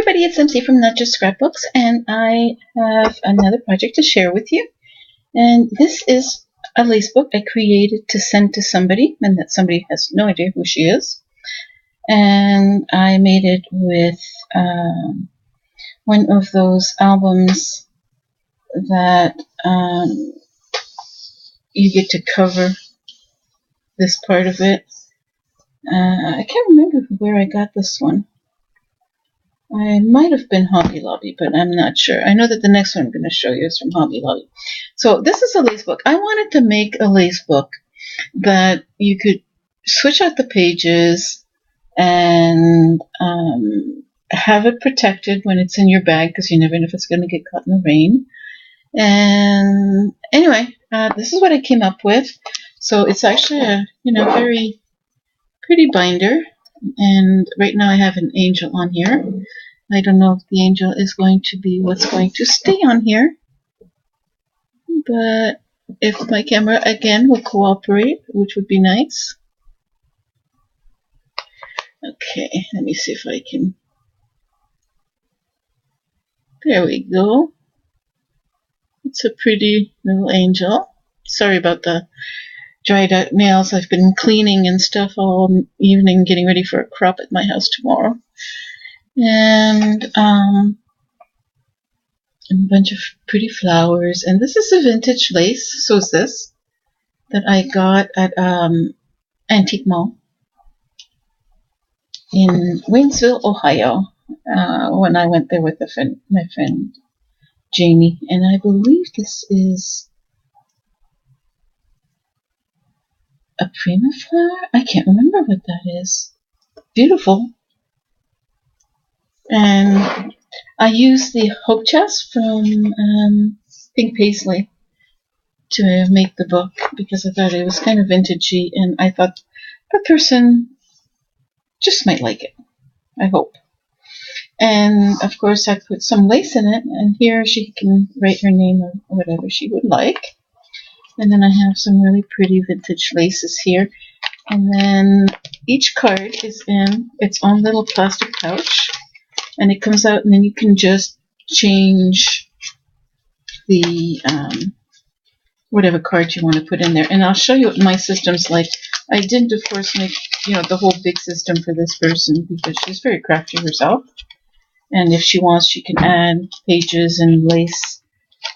everybody, it's MC from Not Just Scrapbooks, and I have another project to share with you. And this is a lace book I created to send to somebody, and that somebody has no idea who she is. And I made it with one of those albums that you get to cover this part of it. I can't remember where I got this one. I might have been Hobby Lobby, but I'm not sure. I know that the next one I'm going to show you is from Hobby Lobby. So this is a lace book. I wanted to make a lace book that you could switch out the pages and have it protected when it's in your bag, because you never know if it's going to get caught in the rain. And anyway, this is what I came up with. So it's actually a very pretty binder. And right now I have an angel on here. I don't know if the angel is going to be what's going to stay on here. But if my camera again will cooperate, which would be nice. Okay, let me see if I can. There we go. It's a pretty little angel. Sorry about the dried out nails. I've been cleaning and stuff all evening, getting ready for a crop at my house tomorrow. And a bunch of pretty flowers. And this is a vintage lace, so is this, that I got at Antique Mall in Waynesville, Ohio, when I went there with my friend Jamie. And I believe this is a prima flower? I can't remember what that is. Beautiful. And I used the hope chest from Pink Paisley to make the book because I thought it was kind of vintagey, and I thought a person just might like it. I hope. And of course I put some lace in it, and here she can write her name or whatever she would like. And then I have some really pretty vintage laces here. And then each card is in its own little plastic pouch. And it comes out, and then you can just change the whatever card you want to put in there. And I'll show you what my system's like. I didn't, of course, make the whole big system for this person because she's very crafty herself. And if she wants, she can add pages and lace.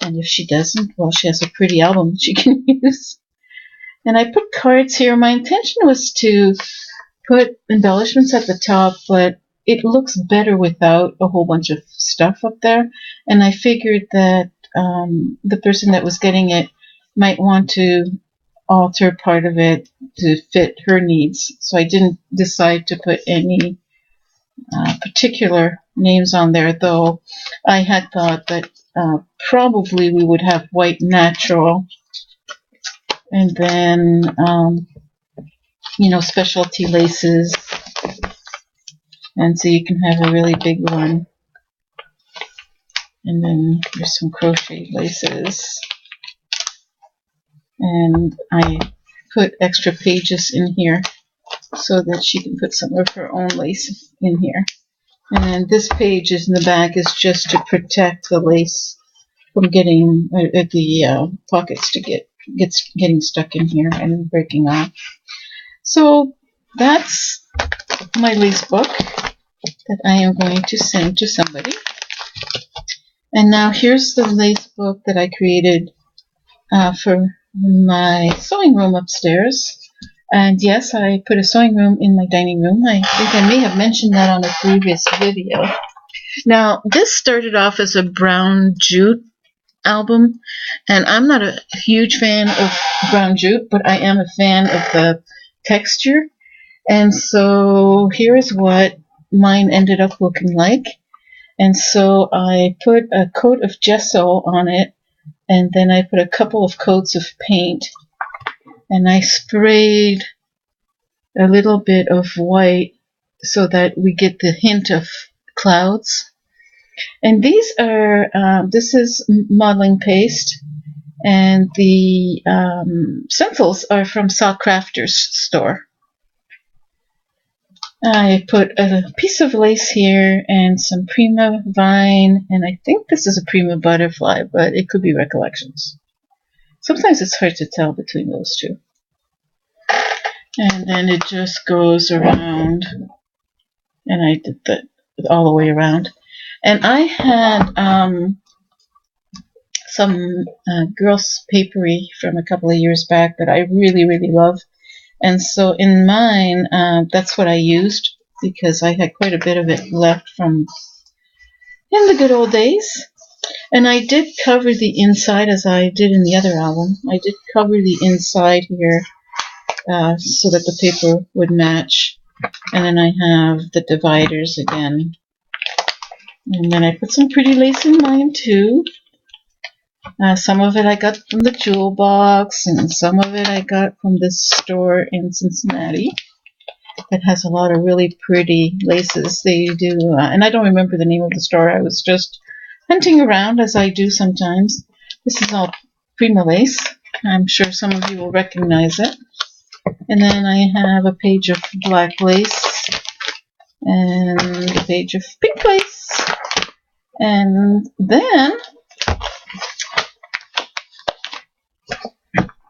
And if she doesn't, well, she has a pretty album she can use. And I put cards here. My intention was to put embellishments at the top, but it looks better without a whole bunch of stuff up there. And I figured that the person that was getting it might want to alter part of it to fit her needs. So I didn't decide to put any particular names on there, though I had thought that probably we would have white natural, and then specialty laces, and so you can have a really big one. And then there's some crochet laces, and I put extra pages in here so that she can put some of her own lace in here. And then this page is in the back is just to protect the lace from getting the pockets to getting stuck in here and breaking off. So that's my lace book that I am going to send to somebody. And now here's the lace book that I created for my sewing room upstairs. And yes, I put a sewing room in my dining room. I think I may have mentioned that on a previous video. Now, this started off as a brown jute album, and I'm not a huge fan of brown jute, but I am a fan of the texture. And so here is what mine ended up looking like. And so I put a coat of gesso on it, and then I put a couple of coats of paint. And I sprayed a little bit of white so that we get the hint of clouds. And these are, this is modeling paste, and the stencils are from Crafters store. I put a piece of lace here and some Prima vine, and I think this is a Prima butterfly, but it could be Recollections. Sometimes it's hard to tell between those two. And then it just goes around, and I did that all the way around. And I had some girls' papery from a couple of years back that I really, really love. And so in mine, that's what I used because I had quite a bit of it left from in the good old days. And I did cover the inside as I did in the other album. I did cover the inside here so that the paper would match. And then I have the dividers again. And then I put some pretty lace in mine too. Some of it I got from the jewel box, and some of it I got from this store in Cincinnati that has a lot of really pretty laces. They do, and I don't remember the name of the store. I was just hunting around as I do sometimes. This is all Prima lace. I'm sure some of you will recognize it. And then I have a page of black lace and a page of pink lace. And then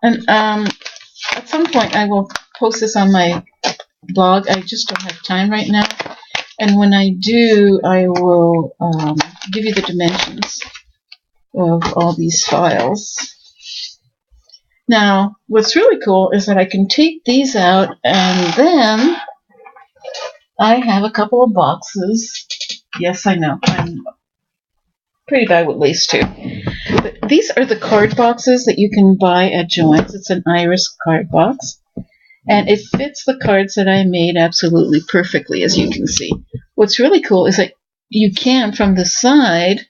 at some point I will post this on my blog. I just don't have time right now. And when I do, I will give you the dimensions of all these files. Now, what's really cool is that I can take these out, and then I have a couple of boxes. Yes, I know. I'm pretty bad with lace too. But these are the card boxes that you can buy at Joann's. It's an iris card box. And it fits the cards that I made absolutely perfectly, as you can see. What's really cool is that you can, from the side,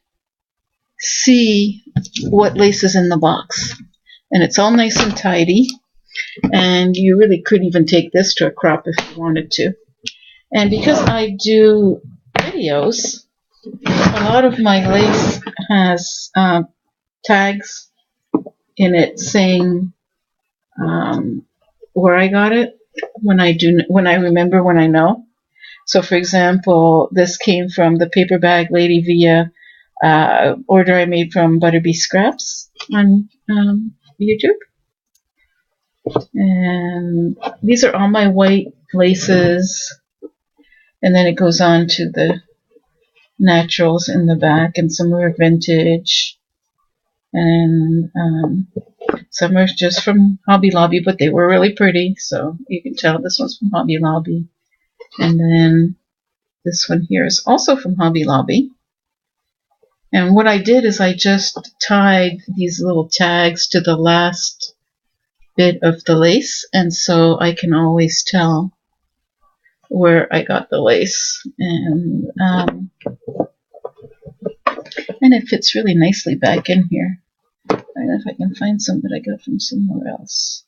see what lace is in the box. And it's all nice and tidy. And you really could even take this to a crop if you wanted to. And because I do videos, a lot of my lace has tags in it saying where I got it when I remember, when I know. So, for example, this came from the Paper Bag Lady via order I made from Butterbee Scraps on YouTube. And these are all my white laces. And then it goes on to the naturals in the back, and some are vintage. And some are just from Hobby Lobby, but they were really pretty. So you can tell this one's from Hobby Lobby. And then this one here is also from Hobby Lobby. And what I did is I just tied these little tags to the last bit of the lace, and so I can always tell where I got the lace. And it fits really nicely back in here. I don't know if I can find some that I got from somewhere else.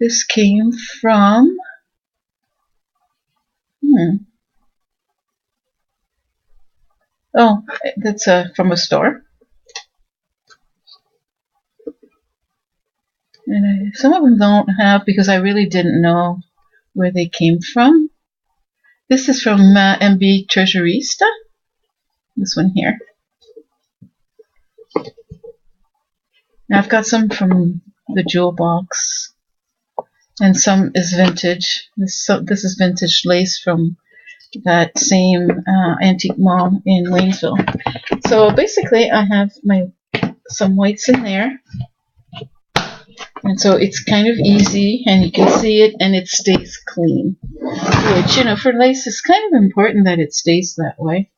This came from oh, that's from a store. And some of them don't have, because I really didn't know where they came from. This is from MB Treasurista. This one here. Now I've got some from the jewel box, and some is vintage. This is vintage lace from that same antique mall in Waynesville. So basically, I have some whites in there, and so it's kind of easy, and you can see it, and it stays clean. Which, for lace, is kind of important that it stays that way.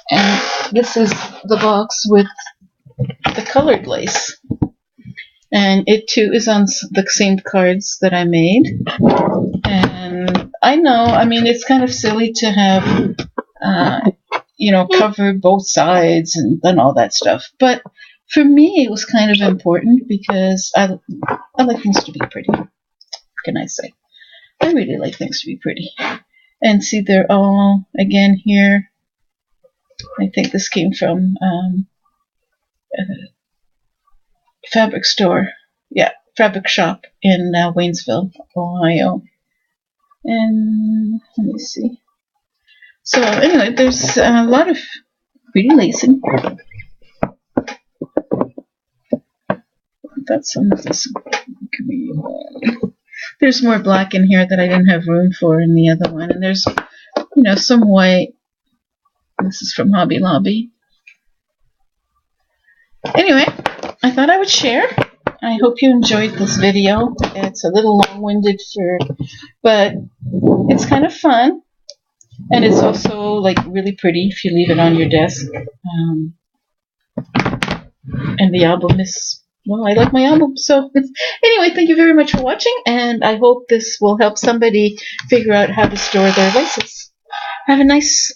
And this is the box with the colored lace. And it too is on the same cards that I made. And I know, it's kind of silly to have, covered both sides and done all that stuff. But for me, it was kind of important because I like things to be pretty. What can I say? I really like things to be pretty. And see, they're all, again, here. I think this came from a fabric store. Yeah, fabric shop in Waynesville, Ohio. And let me see. So anyway, there's a lot of pretty lacing. That's some of this green one. There's more black in here that I didn't have room for in the other one. And there's, some white. This is from Hobby Lobby. Anyway, I thought I would share. I hope you enjoyed this video. It's a little long-winded but it's kind of fun. And it's also like really pretty if you leave it on your desk. And the album is, well, I like my album. So anyway, thank you very much for watching. And I hope this will help somebody figure out how to store their laces. Have a nice